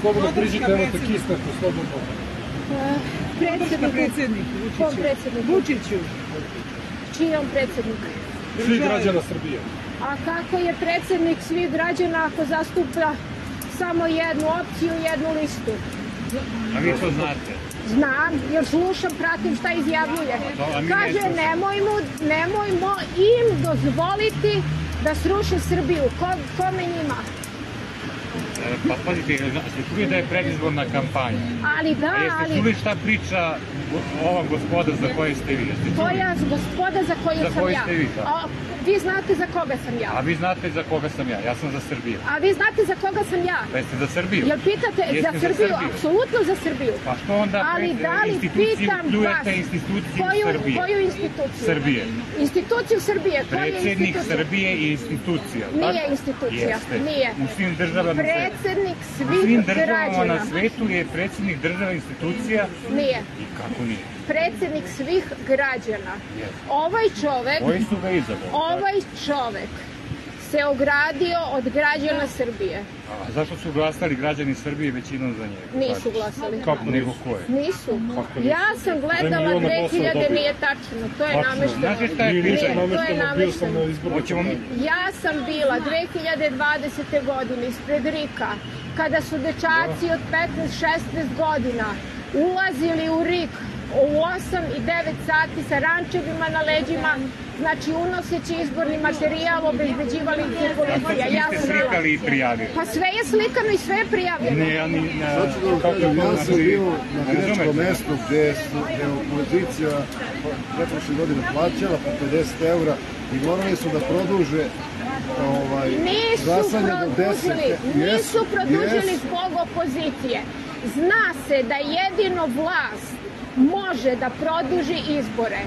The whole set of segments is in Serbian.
Slobodno priđite, evo te kisneku, slobodno. Predsjedniku. Kom predsjedniku? Vučiću. Čiji je on predsjednik? Svi građana Srbije. A kako je predsjednik svih građana ako zastupa samo jednu opciju, jednu listu? A vi to znate? Znam, jer slušam, pratim šta izjavljuje. Kaže, nemojmo im dozvoliti da sruše Srbiju. Kome njima? Pa pazite, ste čuli da je predizborna kampanja? Ali da, jeste čuli šta priča ova gospoda za koje ste vi? Koja gospoda za koju sam ja? Vi znate za koga sam ja. A vi znate za koga sam ja? Ja sam za Srbiju. A vi znate za koga sam ja? Pa jeste za Srbiju? Jel pitate za Srbiju? Apsolutno za Srbiju. Pa što onda pljujete instituciju Srbije? Koju instituciju? Srbije. Instituciju Srbije. Predsjednik Srbije je institucija. Nije institucija. Nije. U svim državama predsjednik svih građana. Na svetu je predsjednik država institucija? Nije. I kako nije? Predsjednik svih građana. Ovaj čovek... Koji su ga izabrali? Ovaj čovek se ogradio od građana Srbije. A zašto su glasali građani Srbije većinom za njega? Nisu glasali. Kako nego ko je? Nisu. Ja sam gledala 2000, nije tačno. To je namešteno. Znate šta je priča? To je namešteno. Ja sam bila 2020. godine ispred RIK-a, kada su dečaci od 15-16 godina ulazili u RIK u 8 i 9 sati sa rančevima na leđima, znači unoseći izborni materijal, obezbeđivali ih policija. Ja sam slikali i prijavili. Pa sve je slikano i sve je prijavljeno. Ja sam bio na biračkom mestu gde je opozicija pretprošle godine plaćala po 50 € i morali su da produže glasanje do 10. Nisu produžili zbog opozicije. Zna se da jedino vlast može da produži izbore.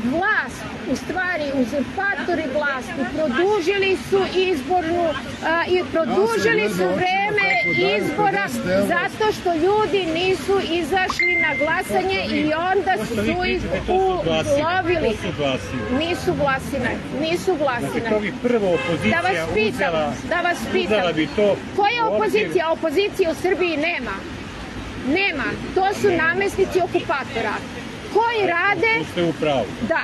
Vlast, u stvari uzurpatori vlasti, produžili su izbornu i produžili su vreme izbora zato što ljudi nisu izašli na glasanje i onda su ih ulovili. Nisu glasine. Nisu glasine. Da vas pitam, koja opozicija? Opozicija u Srbiji nema. Nema, to su namestnici okupatora koji rade, da,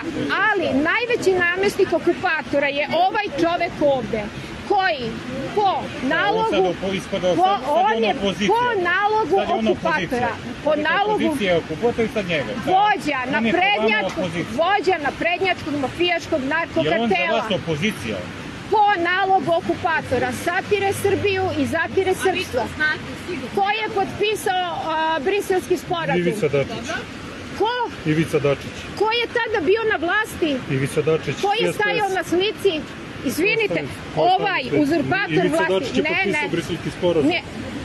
ali najveći namestnik okupatora je ovaj čovek ovde, koji po nalogu okupatora, po nalogu vođa naprednjačkog mafijaškog narkokartela, po nalogu okupatora satire Srbiju i zatire srpstvo. Ko je potpisao Briselski sporazum? Ivica Dačić. Ko? Ivica Dačić. Ko je tada bio na vlasti? Ivica Dačić. Ko je stajao na slici? Izvinite, ovaj uzurpator vlasti... Ivica Dačić je potpisao Briselski sporazum.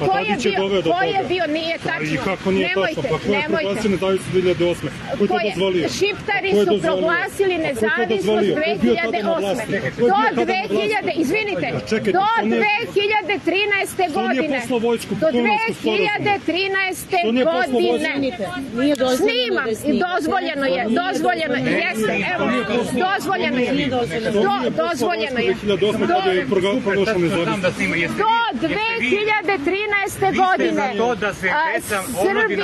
A Tadić je doveo do toga. Ko je bio? Nije tačno. I kako nije tačno? Pa ko je proglasio nezavisnost 2008? Ko je to dozvolio? Šiptari su proglasili nezavisnost 2008. Do 2000, izvinite, do 2013. godine. Do 2013. godine. Snimam i dozvoljeno je. Dozvoljeno je. Jeste, evo, dozvoljeno je. Dozvoljeno je. Do 2013. godine Srbi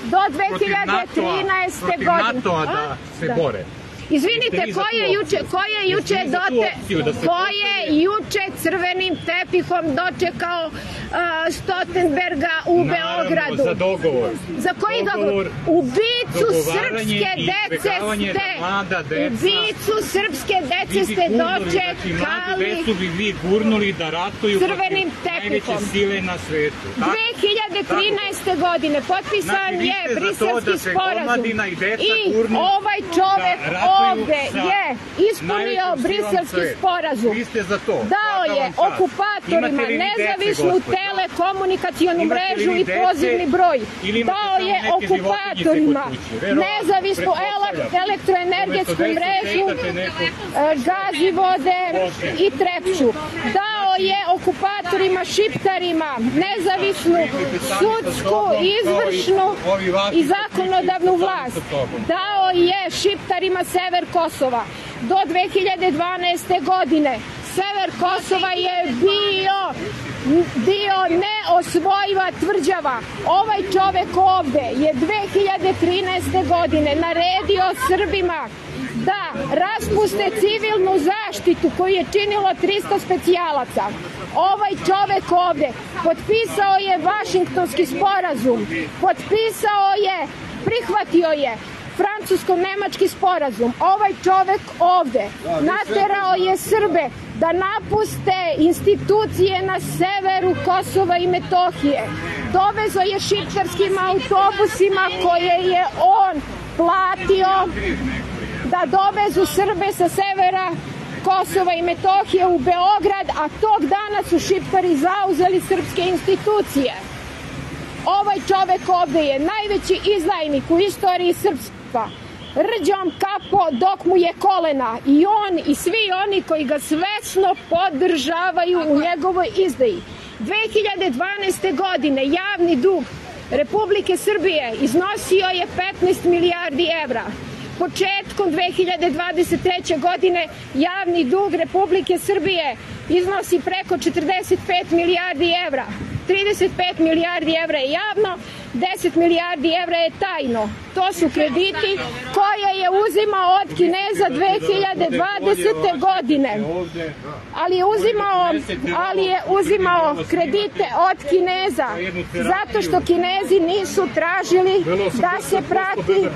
do 2013. godine se bore. Izvinite, ko je juče crvenim tepihom dočekao Stoltenberga u Beogradu? Za dogovor. Za koji dogovor? Ubicu srpske dece ste dočekali crvenim tepihom. 2013. godine potpisan je Briselski sporazum i ovaj čovek ovde je ispunio Briselski sporazum. Dao je okupatorima nezavisnu telekomunikacionu mrežu i pozivni broj. Dao je okupatorima nezavisnu elektroenergetsku mrežu, Gazivode i Trepču. Dao je okupatorima, šiptarima nezavisnu sudsku, izvršnu i zakonodavnu vlast. Dao je šiptarima sever Kosova. Do 2012. godine sever Kosova je bio neosvojiva tvrđava. Ovaj čovek ovde je 2013. godine naredio Srbima da raspuste civilnu zaštitu koju je činilo 300 specijalaca. Ovaj čovek ovde potpisao je Vašingtonski sporazum, prihvatio je francusko-nemački sporazum. Ovaj čovek ovde naterao je Srbe da napuste institucije na severu Kosova i Metohije. Dovezo je šiptarskim autobusima koje je on platio da dovezu Srbe sa severa Kosova i Metohije u Beograd, a tog dana su Šiptari zauzeli srpske institucije. Ovaj čovek ovde je najveći izdajnik u istoriji srpstva. Rđom kapo dok mu je kolena, i on i svi oni koji ga svesno podržavaju u njegovoj izdaji. 2012. godine javni dug Republike Srbije iznosio je 15 milijardi evra. Početkom 2023. godine javni dug Republike Srbije iznosi preko 45 milijardi evra. 35 milijardi evra je javno, 10 milijardi evra je tajno. To su krediti koje je uzimao od Kineza 2020. godine. Ali je uzimao kredite od Kineza zato što Kinezi nisu tražili da se prati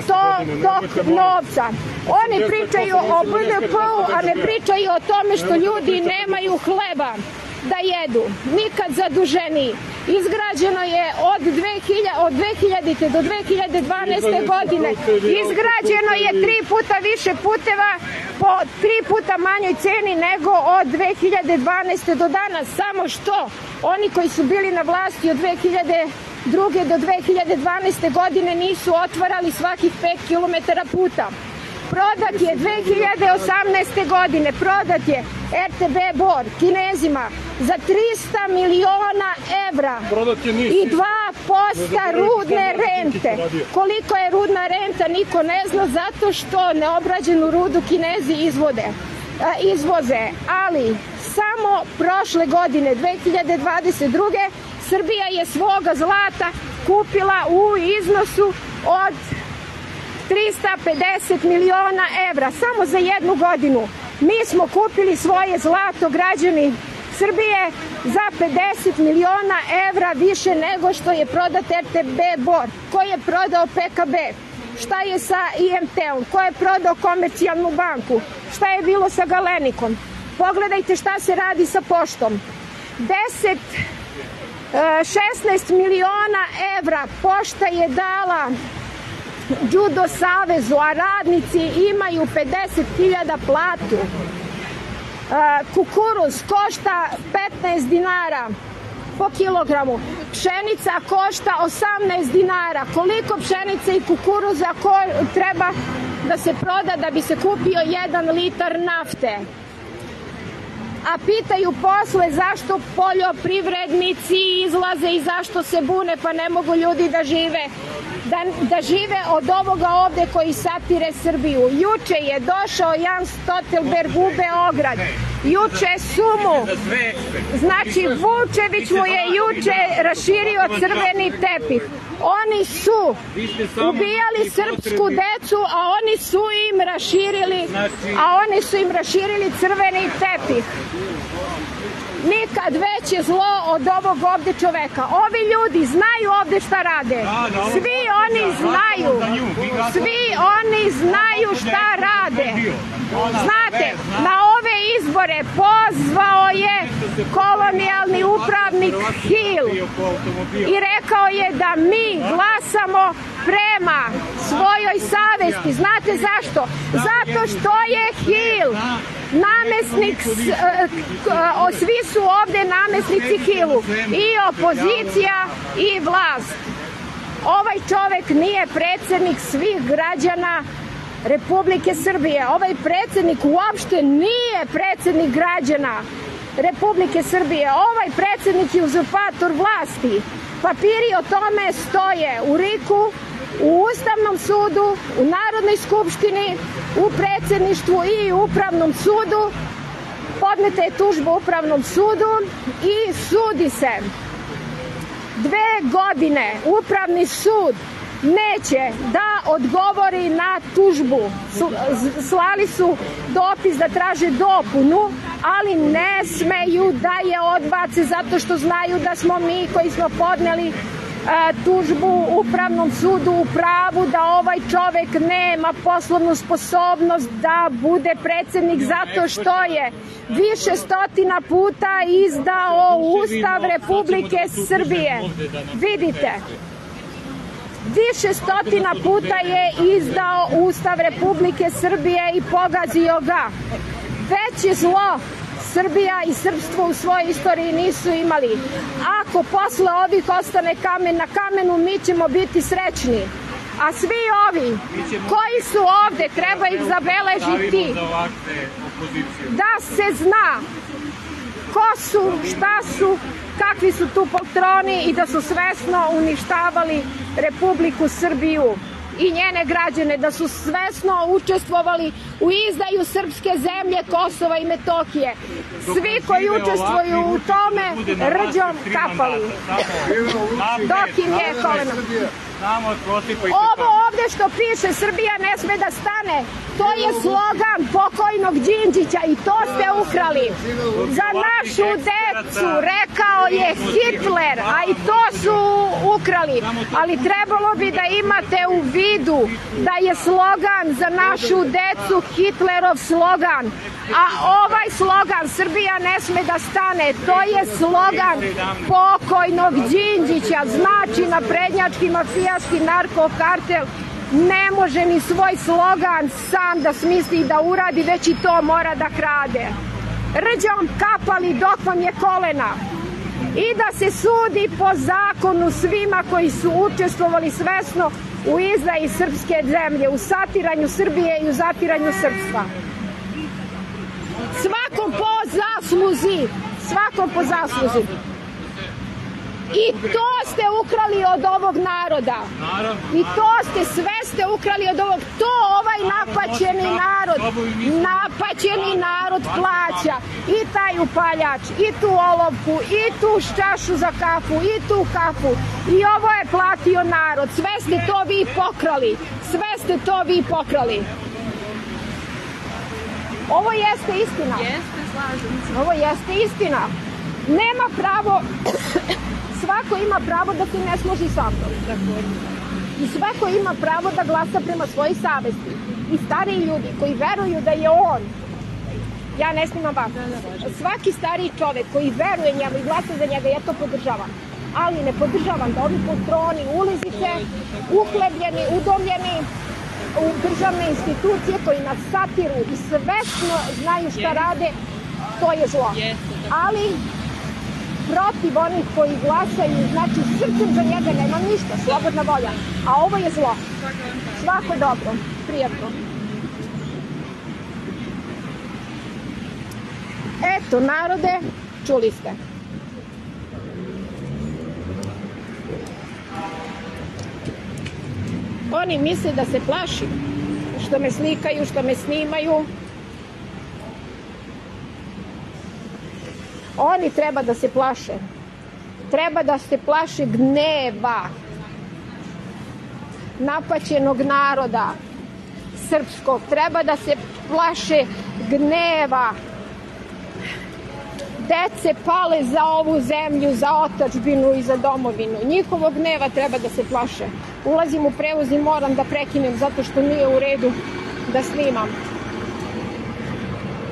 tok novca. Oni pričaju o BDP-u, a ne pričaju o tome što ljudi nemaju hleba da jedu. Nikad zaduženiji. Izgrađeno je od 2000. do 2012. godine. Izgrađeno je 3 puta više puteva po 3 puta manjoj ceni nego od 2012. do danas. Samo što oni koji su bili na vlasti od 2002. do 2012. godine nisu otvarali svakih 5 km puta. Prodat je 2018. godine, prodat je RTB Bor Kinezima za 300 miliona evra i 2% rudne rente. Koliko je rudna renta niko ne zna, zato što neobrađenu rudu Kinezi izvoze. Ali samo prošle godine, 2022. Srbija je svoga zlata kupila u iznosu od 350 miliona evra, samo za jednu godinu. Mi smo kupili svoje zlato, građani Srbije, za 50 miliona evra više nego što je prodat RTB Bor. Ko je prodao PKB? Šta je sa IMT-om? Ko je prodao Komercijalnu banku? Šta je bilo sa Galenikom? Pogledajte šta se radi sa poštom. 16 miliona evra pošta je dala Judo savezu, a radnici imaju 50.000 platu. Kukuruz košta 15 dinara po kilogramu. Pšenica košta 18 dinara. Koliko pšenice i kukuruza treba da se proda da bi se kupio 1 litar nafte? A pitaju posle zašto poljoprivrednici izlaze i zašto se bune, pa ne mogu ljudi da žive od ovoga ovde koji satire Srbiju. Juče je došao Jan Stoltenberg u Beograd. Juče su mu, znači Vučević mu je juče raširio crveni tepih. Oni su ubijali srpsku decu, a oni su im raširili crveni tepih. Nikad veće zlo od ovog ovde čoveka. Ovi ljudi znaju ovde šta rade. Svi oni znaju šta rade. Znate, na ove izbore pozvao je kolonijalni upravnik Hill i rekao je da mi glasamo prema svojoj savesti. Znate zašto? Zato što je Hill namesnik, svi su ovde namesnici Hillu, i opozicija i vlast. Ovaj čovek nije predsednik svih građana Republike Srbije. Ovaj predsednik uopšte nije predsednik građana Republike Srbije. Ovaj predsednik je uzurpator vlasti. Papiri o tome stoje u RIK-u, u Ustavnom sudu, u Narodnoj skupštini, u predsedništvu i u Upravnom sudu. podneta je tužba Upravnom sudu i sudi se 2 godine. Upravni sud neće da odgovori na tužbu. Slali su dopis da traže dopunu, ali ne smeju da je odbace zato što znaju da smo mi koji smo podneli tužbu Upravnom sudu u pravu da ovaj čovek nema poslovnu sposobnost da bude predsednik zato što je više stotina puta izdao Ustav Republike Srbije. Vidite, više stotina puta je izdao Ustav Republike Srbije i pogazio ga. Veće zlo Srbija i srpstvo u svojoj istoriji nisu imali. Ako posle ovih ostane kamen na kamenu, mi ćemo biti srećni. A svi ovi koji su ovde, treba ih zabeležiti da se zna ko su, šta su, kakvi su tu poltroni i da su svesno uništavali Republiku Srbiju i njene građane, da su svesno učestvovali u izdaju srpske zemlje Kosova i Metohije. Svi koji učestvuju u tome rđom kapali. Dok im je koleno. Ovo ovde što piše Srbija ne sme da stane, to je slogan pokojnog Đinđića i to ste ukrali. Za našu decu rekao je Hitler, a i to su ukrali. Ali trebalo bi da imate u vidu da je slogan za našu decu Hitlerov slogan. A ovaj slogan Srbija ne sme da stane, to je slogan pokojnog Đinđića, znači naprednjački mafijaški narkokartel ne može ni svoj slogan sam da smisli i da uradi, već i to mora da krade. Rđom kapali dok vam je kolena i da se sudi po zakonu svima koji su učestvovali svesno u izdaji srpske zemlje, u satiranju Srbije i u zatiranju srpstva. Svakom po zasluzi, svakom po zasluzi. I to ste ukrali od ovog naroda. I to ste, sve ste ukrali od ovog. To ovaj napaćeni narod plaća. I taj upaljač, i tu olovku, i tu čašu za kafu, i tu kafu. I ovo je platio narod. Sve ste to vi pokrali. Sve ste to vi pokrali. Ovo jeste istina. Jeste, slažem se. Ovo jeste istina. Nema pravo, svako ima pravo da se ne složi sa mnom. I svako ima pravo da glasa prema svojoj savesti. I stariji ljudi koji veruju da je on, ja ne snimam vas, svaki stariji čovek koji veruje njemu i glasa za njega, ja to podržavam. Ali ne podržavam da ovi poltroni, ulizice, uhlebljeni, udomljeni, u državne institucije koji nas satiru i svesno znaju šta rade, to je zlo. Ali protiv onih koji glasaju, znači srcem za njega nema ništa, slobodna volja. A ovo je zlo. Svako dobro, prijatno. Eto, narode, čuli ste. Oni misle da se plašim, što me slikaju, što me snimaju. Oni treba da se plaše. Treba da se plaše gneva napaćenog naroda srpskog. Treba da se plaše gneva dece pale za ovu zemlju, za otadžbinu i za domovinu. Njihovog gneva treba da se plaše. Ulazim u prevoz i moram da prekinem zato što nije u redu da snimam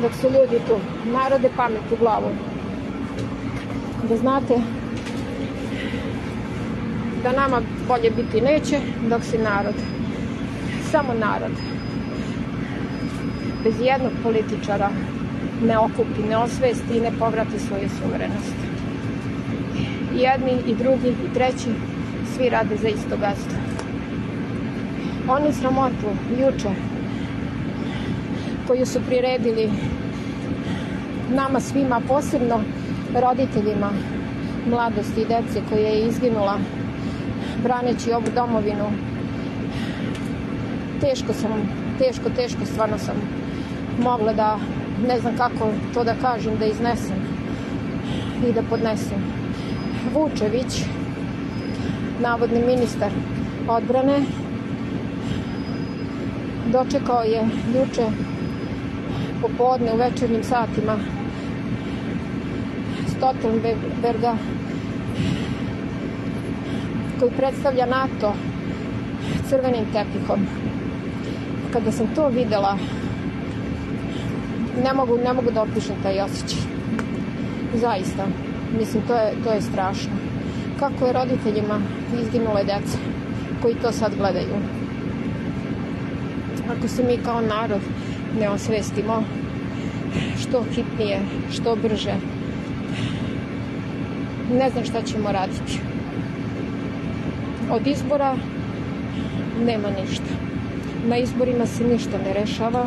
dok su ljudi tu. Narode, pamet u glavu. Da znate da nama bolje biti neće dok si narod. Samo narod. Bez jednog političara ne okupi, ne osvesti i ne povrati svoju suverenost. Jedni i drugi i treći svi rade za isto gazdstvo. Oni sramotu juče koju su priredili nama svima, posebno roditeljima mladosti i dece koja je izginula braneći ovu domovinu. Teško stvarno sam mogla da ne znam kako to da kažem, da iznesem i da podnesem. Vučević, navodni ministar odbrane, dočekao je juče popodne u večernjim satima Stoltenberga, koji predstavlja NATO, crvenim tepihom. Kada sam to videla, ne mogu da opišem taj osjećaj. Zaista, mislim, to je strašno. Kako je roditeljima izginule dece koji to sad gledaju? Ako se mi kao narod ne osvestimo što hitnije, što brže, ne znam šta ćemo raditi. Od izbora nema ništa. Na izborima se ništa ne rešava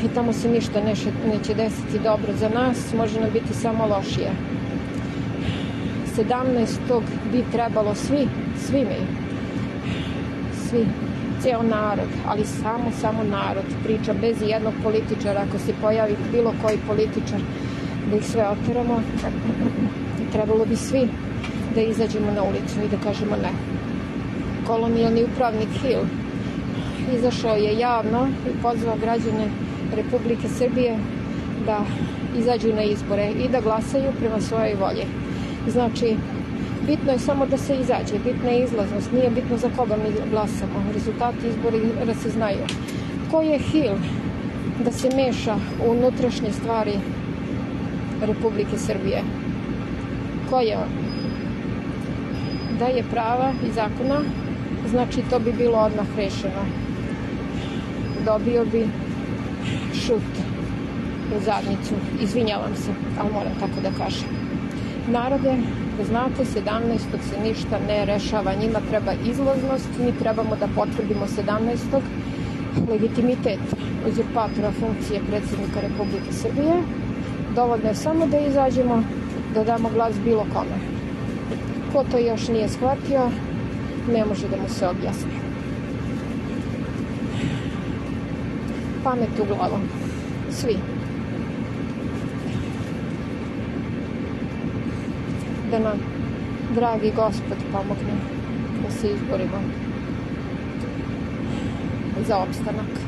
i tamo se ništa neće desiti dobro za nas, može nam biti samo lošije. 17. bi trebalo svi mi, ceo narod, ali samo narod, priča bez jednog političara. Ako se pojavi bilo koji političar, da ih sve oteramo, trebalo bi svi da izađemo na ulicu i da kažemo ne. Kolonijalni upravnik Hill izašao je javno i pozvao građane Republike Srbije da izađu na izbore i da glasaju prema svojoj volji. Znači, bitno je samo da se izađe, bitna je izlaznost, nije bitno za koga mi glasamo. Rezultati izbora se znaju. Ko je Hill da se meša u unutrašnje stvari Republike Srbije? Ko je on? Da je prava i zakona, znači to bi bilo odmah rešeno. Dobio bi šut u zadnicu. Izvinjavam se, ali moram tako da kažem. Narode, da znate, 17. se ništa ne rešava. Njima treba izlaznost, mi trebamo da potvrdimo 17. legitimitet uzurpatora funkcije predsjednika Republike Srbije. Dovoljno je samo da izađemo, da damo glas bilo kome. Ko to još nije shvatio, ne može da mu se objasni. Pamet u glavu. Svi. Da nam dragi Gospod pomogne da se izborimo za opstanak.